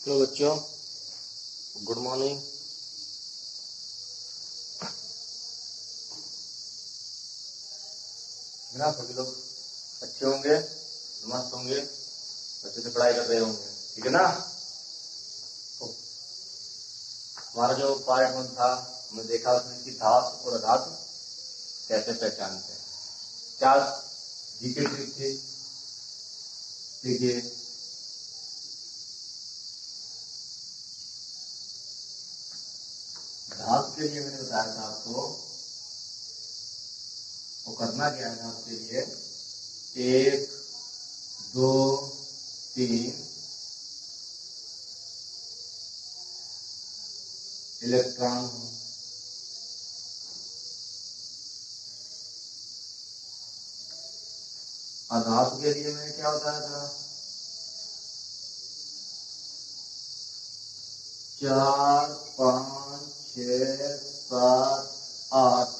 Hello बच्चों, good morning. ना सभी लोग अच्छे होंगे, मस्त होंगे, अच्छे से पढ़ाई कर रहे होंगे, ठीक है ना। तो हमारा जो पार्ट 1 था, हमने देखा उसमें कि धातु और अधातु कैसे पहचानते हैं। क्या जीके ट्रिक थी? देखिए, धातु के लिए मैंने बताया था आपको, वो करना क्या है धातु के लिए, 1 2 3 इलेक्ट्रॉन हो। अधातु के लिए मैंने क्या बताया था, 4 5 6 7 8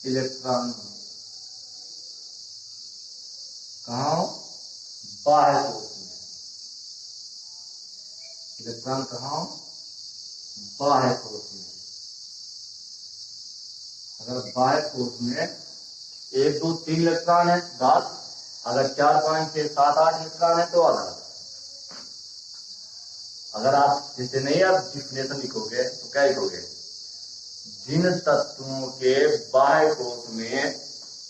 इलेक्ट्रॉन हो। कहाँ हो? बाह्य कोश में। इलेक्ट्रॉन कहाँ हो? बाह्य कोश में। अगर बाह्य कोश में 1 2 3 इलेक्ट्रॉन है धातु, अगर 4 5 6 7 8 इलेक्ट्रॉन है तो अधातु। अगर आप जैसे नहीं आप डिफिनेशन लिखोगे तो क्या लिखोगे, जिन तत्वों के बाह्य कोश में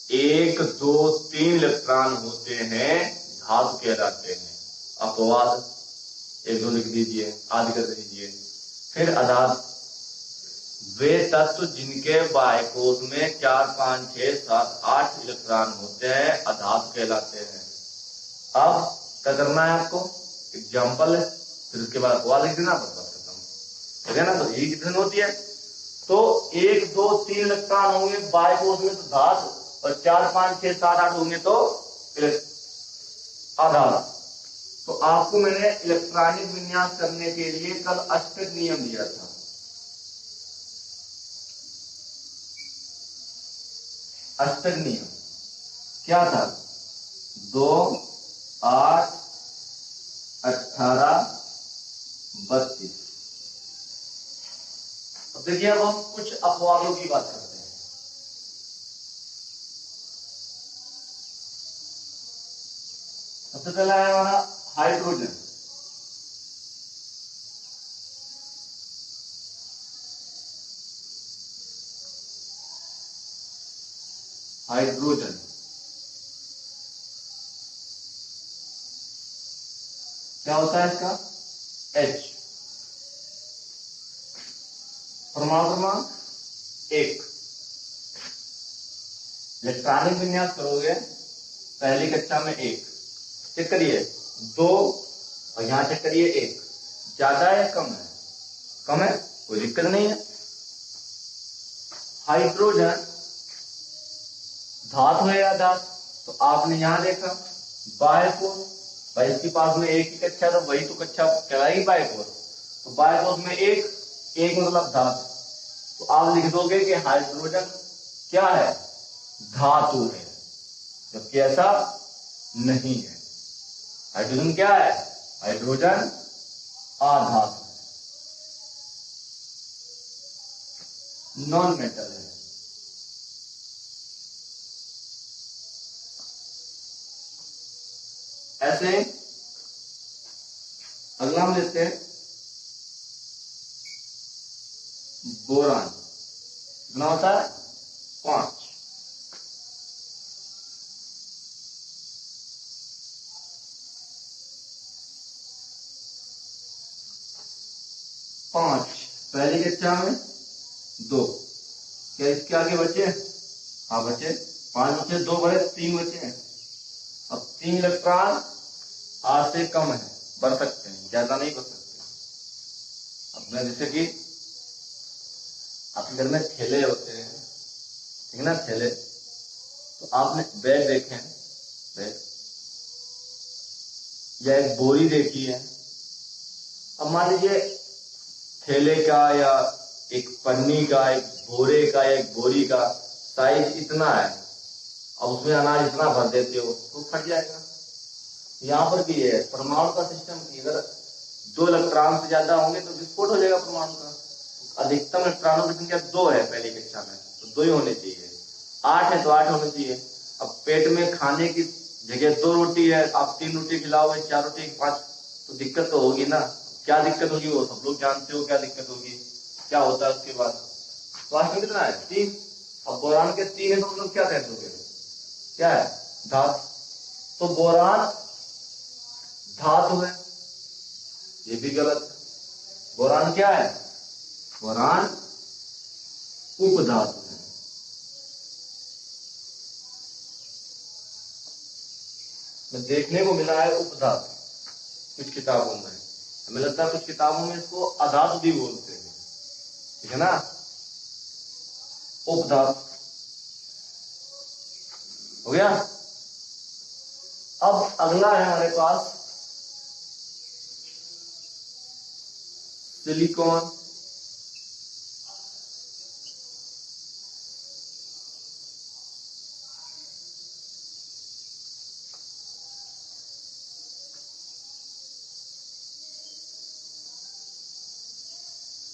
1 2 3 इलेक्ट्रॉन होते हैं धातु कहलाते हैं। अपवाद 1 2 लिख दीजिए, आदि कर दीजिए। फिर अधातु वे तत्व जिनके बाह्य कोश में 4 5 6 7 8 इलेक्ट्रॉन होते हैं अधातु कहलाते हैं। अब क्या करना है आपको, एग्जाम्पल, फिर उसके बाद अपवाद लिख देना, बस खत्म, ठीक है ना। तो यही डिफिनेशन होती है। तो 1 2 3 इलेक्ट्रॉन होंगे बाह्य कोश में तो धातु, और 4 5 6 7 8 होंगे तो अधातु। तो आपको मैंने इलेक्ट्रॉनिक विन्यास करने के लिए कल अष्टक नियम दिया था। अष्टक नियम क्या था? 2 8 18 32। अब देखिए, अब हम कुछ अपवादों की बात करते हैं। सबसे पहला है हमारा हाइड्रोजन। हाइड्रोजन क्या होता है इसका? H। परमाणु क्रमांक 1। इलेक्ट्रॉनिक विन्यास करोगे पहली कक्षा में 1, चेक करिए 2, और यहां चेक करिए 1। ज्यादा है कम है? कम है, कोई दिक्कत नहीं है। हाइड्रोजन धातु है या धातु? तो आपने यहां देखा बाह्य कोश, भाई इसके पास में 1 की कक्षा, तो वही तो कक्षा कहलाएगी बाह्य कोश। तो बाह्य कोश में 1 मतलब धातु। तो आप लिख दोगे कि हाइड्रोजन क्या है? धातु है, जबकि ऐसा नहीं है। हाइड्रोजन क्या है? हाइड्रोजन अधातु है, नॉन मेटल है। ऐसे अगला हम लेते हैं बोरान। कितना होता है? 5। पहली कक्षा में 2, क्या इसके आगे बचे? हाँ बचे, 5 बचे, 2 बड़े, 3 बचे हैं। अब 3 इलेक्ट्रॉन आठ से कम है, बढ़ सकते हैं, ज्यादा नहीं बढ़ सकते। अब मैं जैसे कि आपके घर में थैले होते हैं, ठीक है ना, थैले। तो आपने बैग देखे हैं, बैग या एक बोरी देखी है। अब मान लीजिए थैले का या एक पन्नी का, एक बोरे का, एक बोरी का साइज इतना है, अब उसमें अनाज इतना भर देते हो तो फट जाएगा। यहाँ पर भी है परमाणु का सिस्टम की, अगर 2 इलेक्ट्रॉन से ज्यादा होंगे तो विस्फोट हो जाएगा परमाणु का। अधिकतम इलेक्ट्रॉनों की संख्या 2 है पहली कक्षा में, तो 2 ही होने चाहिए। 8 है तो 8 होने चाहिए। अब पेट में खाने की जगह 2 रोटी है, आप 3 रोटी खिलाओगे, 4 रोटी 5, तो दिक्कत तो होगी ना। क्या दिक्कत होगी वो सब लोग जानते हो, क्या दिक्कत होगी, क्या होता है उसके बाद। स्वास्थ्य में कितना है 3। अब बोरान के 3 है तो मतलब क्या कह दोगे, क्या है धातु। तो बोरान धातु है, ये भी गलत है। बोरान क्या है, बोरान उपधातु है। मैं देखने को मिला है उपधातु कुछ किताबों में, हमें लगता है कुछ किताबों में इसको अधातु भी बोलते हैं, ठीक है ना। उपधातु हो गया। अब अगला है हमारे पास सिलिकॉन।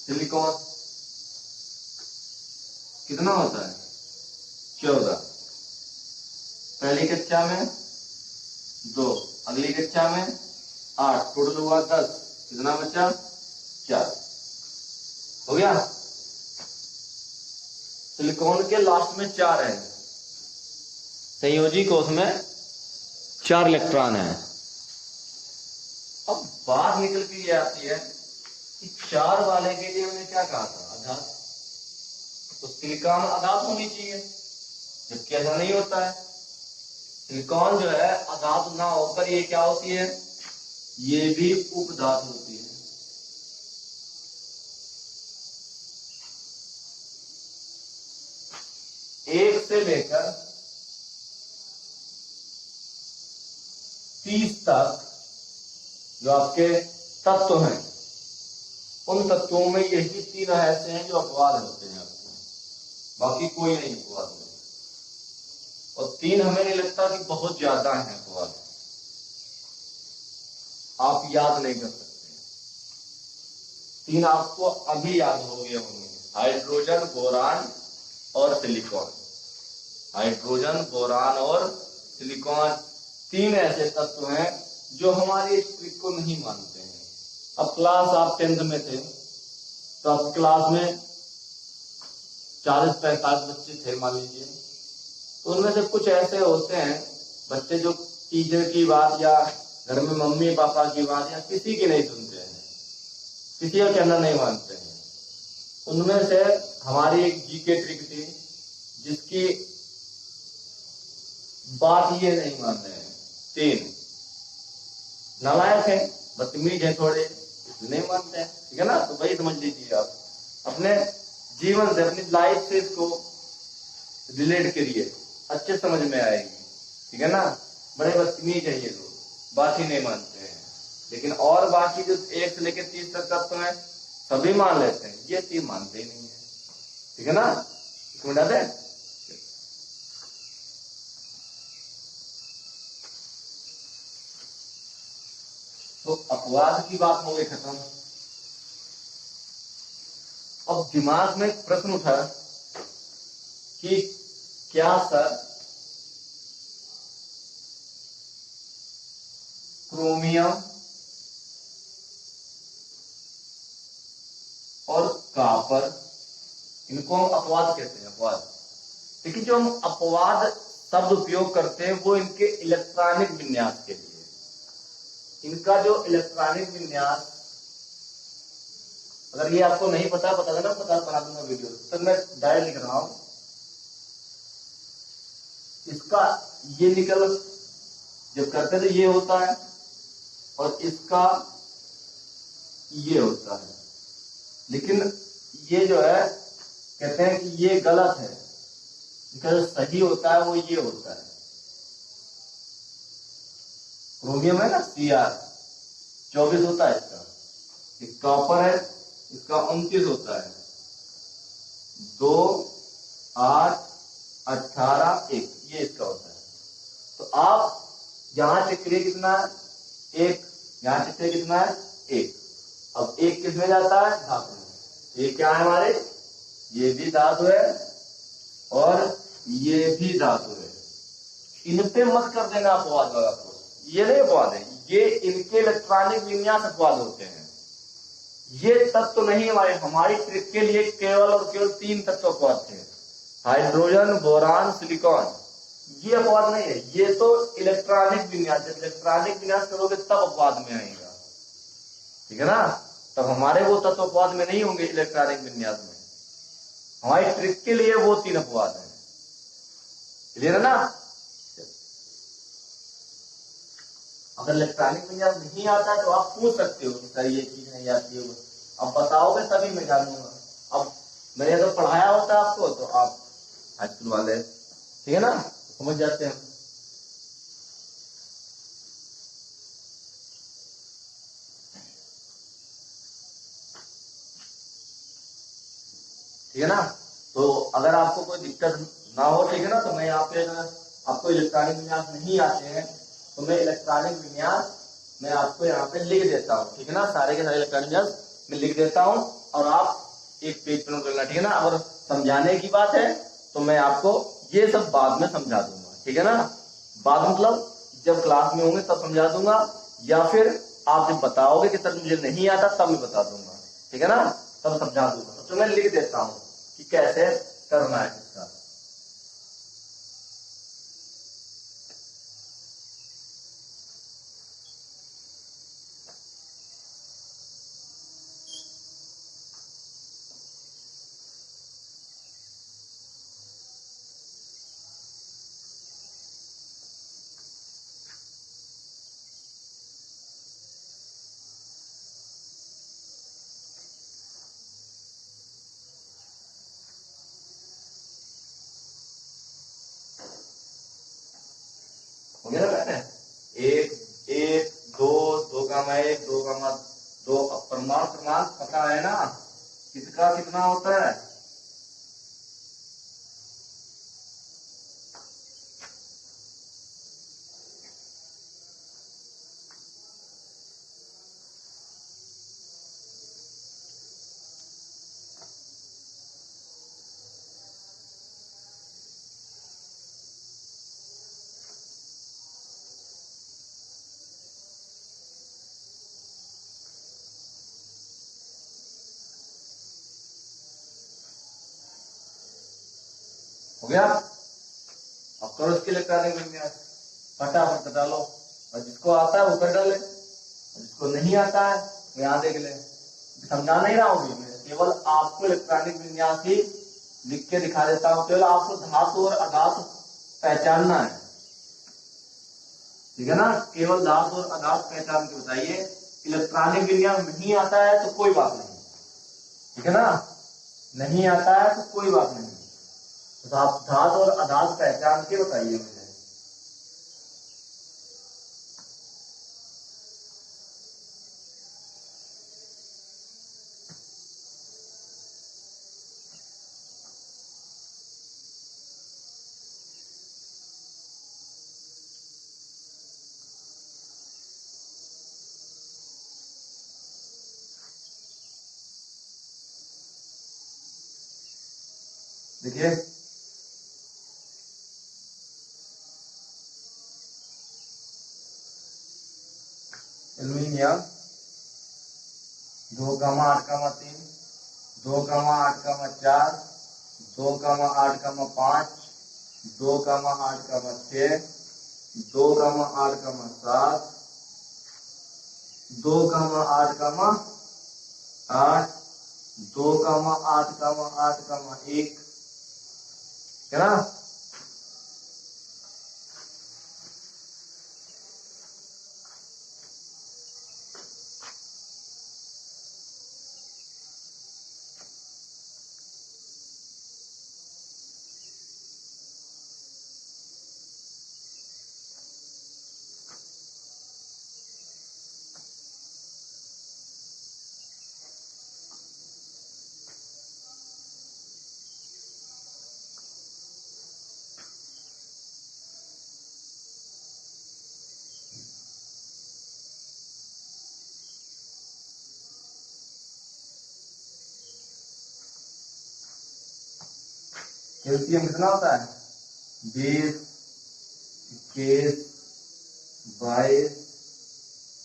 सिलिकॉन कितना होता है 14, पहली कक्षा में 2, अगली कक्षा में 8, टोटल हुआ 10, कितना बचा 4, हो गया। सिलिकॉन के लास्ट में 4 है, संयोजी कोष में 4 इलेक्ट्रॉन है। अब बात निकल के ये आती है कि 4 वाले के लिए हमने क्या कहा था, अधातु। तो सिलिकॉन अधातु होनी चाहिए, जबकि ऐसा नहीं होता है। सिलिकॉन जो है अधातु ना होकर ये क्या होती है, ये भी उपधातु होती है। एक से लेकर 30 तक जो आपके तत्व हैं, उन तत्वों में यही 3 ऐसे हैं जो अपवाद होते हैं आपको, बाकी कोई नहीं अपवाद में। और 3 हमें नहीं लगता कि बहुत ज्यादा है अपवाद, आप याद नहीं कर सकते। 3 आपको अभी याद हो गए होंगे, हाइड्रोजन, बोरान और सिलिकॉन। हाइड्रोजन, बोरान और सिलिकॉन 3 ऐसे तत्व हैं जो हमारी इस ट्रिक को नहीं मानते हैं। अब क्लास आप 10th में थे, तो अब क्लास में 40-45 बच्चे थे मान लीजिए, तो उनमें से कुछ ऐसे होते हैं बच्चे जो टीचर की बात या घर में मम्मी पापा की बात या किसी की नहीं सुनते हैं, किसी का कहना नहीं मानते हैं। उनमें से हमारी एक जीके ट्रिक थी जिसकी बात ये नहीं मान रहे हैं। 3 नालायक है, बदतमीज है थोड़े, नहीं मानते हैं, ठीक है ना। तो वही समझ लीजिए आप अपने जीवन से, अपनी लाइफ से इसको रिलेट करिए, अच्छे समझ में आएगी, ठीक है ना। बड़े बदतमीज है ये लोग, बात ही नहीं मानते हैं। लेकिन और बाकी जो 1 से लेकर 30 तक तत्व हैं सभी मान लेते हैं, ये 3 मानते ही नहीं है, ठीक है ना। समझ आते हैं। तो अपवाद की बात हो गई खत्म। अब दिमाग में प्रश्न उठा कि क्या सर क्रोमियम और कॉपर, इनको हम अपवाद कहते हैं, अपवाद। लेकिन जो हम अपवाद शब्द उपयोग करते हैं वो इनके इलेक्ट्रॉनिक विन्यास के लिए। इनका जो इलेक्ट्रॉनिक विन्यास, अगर ये आपको नहीं पता, बता देना, बना दूंगा वीडियो, तो मैं डायरेक्ट लिख रहा हूं। इसका ये निकल जब करते तो ये होता है, और इसका ये होता है। लेकिन ये जो है कहते हैं कि ये गलत है, इसका जो सही होता है वो ये होता है। क्रोमियम है ना, Cr 24 होता है इसका, एक कॉपर है इसका 29 होता है, 2, 8, 18, 1, ये इसका होता है। तो आप यहां चेक करिए कितना है, 1, यहां चेक करिए कितना है, 1। अब एक किस में जाता है, धातु में। ये क्या है हमारे, ये भी धातु है और ये भी धातु है। इन पे मत कर देना अपवाद वाला कोर्स, ये नहीं अपवाद है, ये इनके इलेक्ट्रॉनिक विन्यास अपवाद होते हैं। ये तत्व नहीं हमारे, हमारी ट्रिक के लिए केवल और केवल 3 तत्व अपवाद थे, हाइड्रोजन, बोरान, सिलिकॉन। ये अपवाद नहीं है, ये तो इलेक्ट्रॉनिक विन्यास, जब इलेक्ट्रॉनिक विन्यास करोगे तब अपवाद में आएगा, ठीक है ना। तब हमारे वो तत्व अपवाद में नहीं होंगे इलेक्ट्रॉनिक विन्यास में, हमारी ट्रिक के लिए वो 3 अपवाद है। क्लियर है ना। अगर इलेक्ट्रॉनिक विन्यास नहीं आता है तो आप पूछ सकते हो कि सर ये चीज नहीं आती है, अब बताओगे तभी मैं जानूंगा। अब मैंने अगर पढ़ाया होता आपको तो आप हाई स्कूल वाले, ठीक है ना, समझ जाते हैं। ठीक है ना। तो अगर आपको कोई दिक्कत ना हो, ठीक है ना, तो मैं यहाँ पे अगर आपको इलेक्ट्रॉनिक विन्यास नहीं आते हैं तो मैं इलेक्ट्रॉनिक विन्यास मैं आपको यहाँ पे लिख देता हूँ, ठीक है ना, सारे के सारे इलेक्ट्रॉनिक विन्यास मैं लिख देता हूँ और आप एक पेज पर नोट करना, ठीक है ना। अगर समझाने की बात है तो मैं आपको ये सब बाद में समझा दूंगा, ठीक है ना। बाद मतलब जब क्लास में होंगे तब समझा दूंगा, या फिर आप जब बताओगे कि सर मुझे नहीं आता तब मैं बता दूंगा, ठीक है ना, तब समझा दूंगा। तो मैं लिख देता हूँ कि कैसे करना है इसका। हो गया ना मैंने, एक एक दो, 2 1 2 परमाणु क्रमांक पता है ना, किसका कितना होता है। हो गया। अब करो इसके इलेक्ट्रॉनिक विन्यास, फटाफट बता लो, और जिसको आता है वो कर डाले, जिसको नहीं आता है वो यहाँ देख ले। समझा नहीं रहा हूँ मैं, केवल आपको इलेक्ट्रॉनिक विन्यास ही लिख के दिखा देता हूँ, केवल आपको धातु और अधातु पहचानना है, ठीक है ना। केवल धातु और अधातु पहचान के बताइए। इलेक्ट्रॉनिक विन्यास नहीं आता है तो कोई बात नहीं, ठीक है ना, नहीं आता है तो कोई बात नहीं, तो आप धातु और अधातु पहचान के बताइए मुझे। देखिए एल्यूमिनियम 2,8,3, 2,8,4, 2,8,5, 2,8,6, 2,8,7, 2,8,8, 2,8,8,1, है ना। एलसीएम कितना होता है? 20, 21, 22,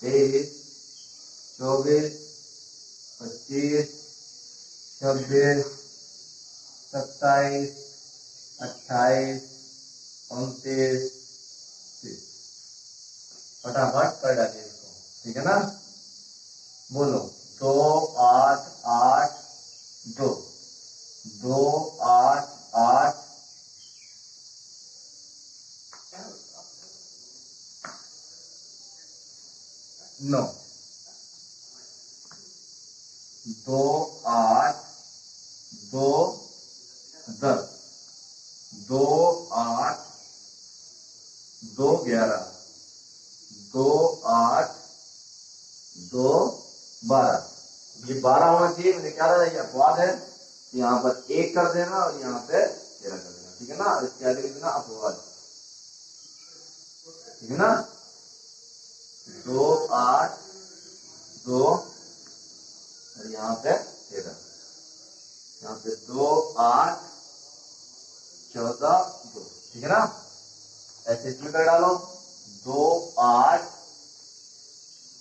23, 24, 25, 26, 27, 28, 29, 30। फटाफट कर डालिए इसको, ठीक है ना? बोलो 2, 8, 8, 2, 2, 8, 8, 9, 2, 8, 2, 10, 2, 8, 2, 11, 2, 8, 2, 12। ये 12 होना चाहिए। मैंने क्या रहा, ये अपवाद है, यहाँ पर 1 कर देना और यहाँ पे 13 कर देना, ठीक है ना? इसके आगे लिखना अपवाद, ठीक है ना? 2, 8, 2 और यहाँ पे 13, यहाँ पे 2, 8, 14, 2, ठीक है ना? ऐसे इसमें कर डालो 2, 8,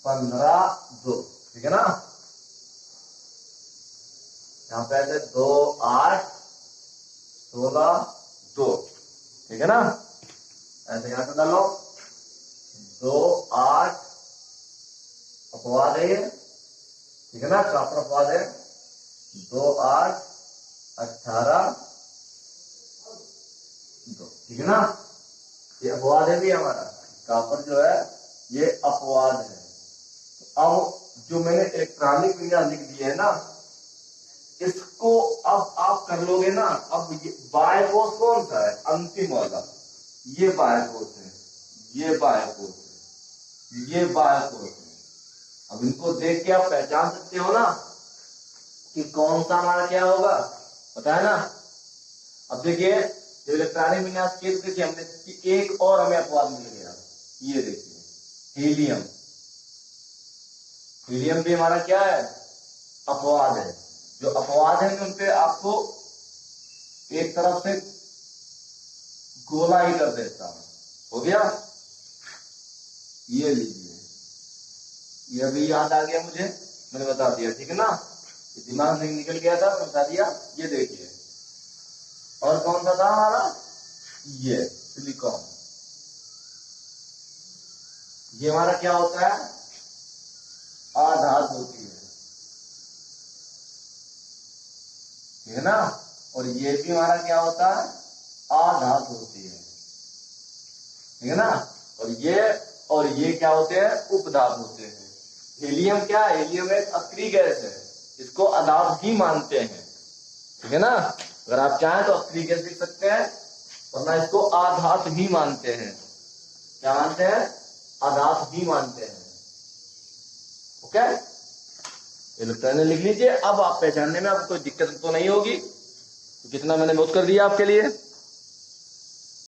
15, 2, ठीक है ना? यहाँ पे ऐसे 2, 8, 16, 2, ठीक है ना? ऐसे यहाँ पे डालो 2, 8 अपवाद है ये, ठीक है ना? प्रॉपर अपवाद है। 2, 8, 18, 2, ठीक है ना? ये अपवाद है भी हमारा, कॉपर जो है ये अपवाद है। अब जो मैंने इलेक्ट्रॉनिक विन्यास लिख दिए है ना, इसको अब आप कर लोगे ना। अब ये बाह्य कोश कौन सा है? अंतिम वाला, ये बाह्य कोश है, ये बाह्य कोश है, ये बाह्य कोश है। अब इनको देख के आप पहचान सकते हो ना कि कौन सा हमारा क्या होगा, पता है ना? अब देखिए जो इलेक्ट्रॉनिक विन्यास केस देखिए हमने कि एक और हमें अपवाद मिल गया। ये देखिए हीलियम, हीलियम भी हमारा क्या है? अपवाद है। जो अपवाद है उन पे आपको एक तरफ से गोला ही कर देता हूं, हो गया? ये लीजिए, ये भी याद आ गया मुझे, मैंने बता दिया, ठीक है ना? दिमाग से निकल गया था, मैंने बता दिया। ये देखिए और कौन सा था हमारा? ये सिलिकॉन। ये हमारा क्या होता है? आधात होती है, ठीक है ना? और ये भी हमारा क्या होता है? आधात होती है, ठीक है ना? और ये क्या होते हैं? उपधात होते हैं। हीलियम क्या है? हीलियम एक अक्रिय गैस है, इसको अधात ही मानते हैं, ठीक है ना? अगर आप चाहें तो अक्रिय गैस लिख सकते हैं, वरना इसको आधात ही मानते हैं। क्या मानते हैं? आधात ही मानते हैं। ओके, इलेक्ट्रॉन लिख लीजिए। अब आप पहचानने में आपको कोई दिक्कत तो नहीं होगी, तो जितना मैंने नोट कर दिया आपके लिए।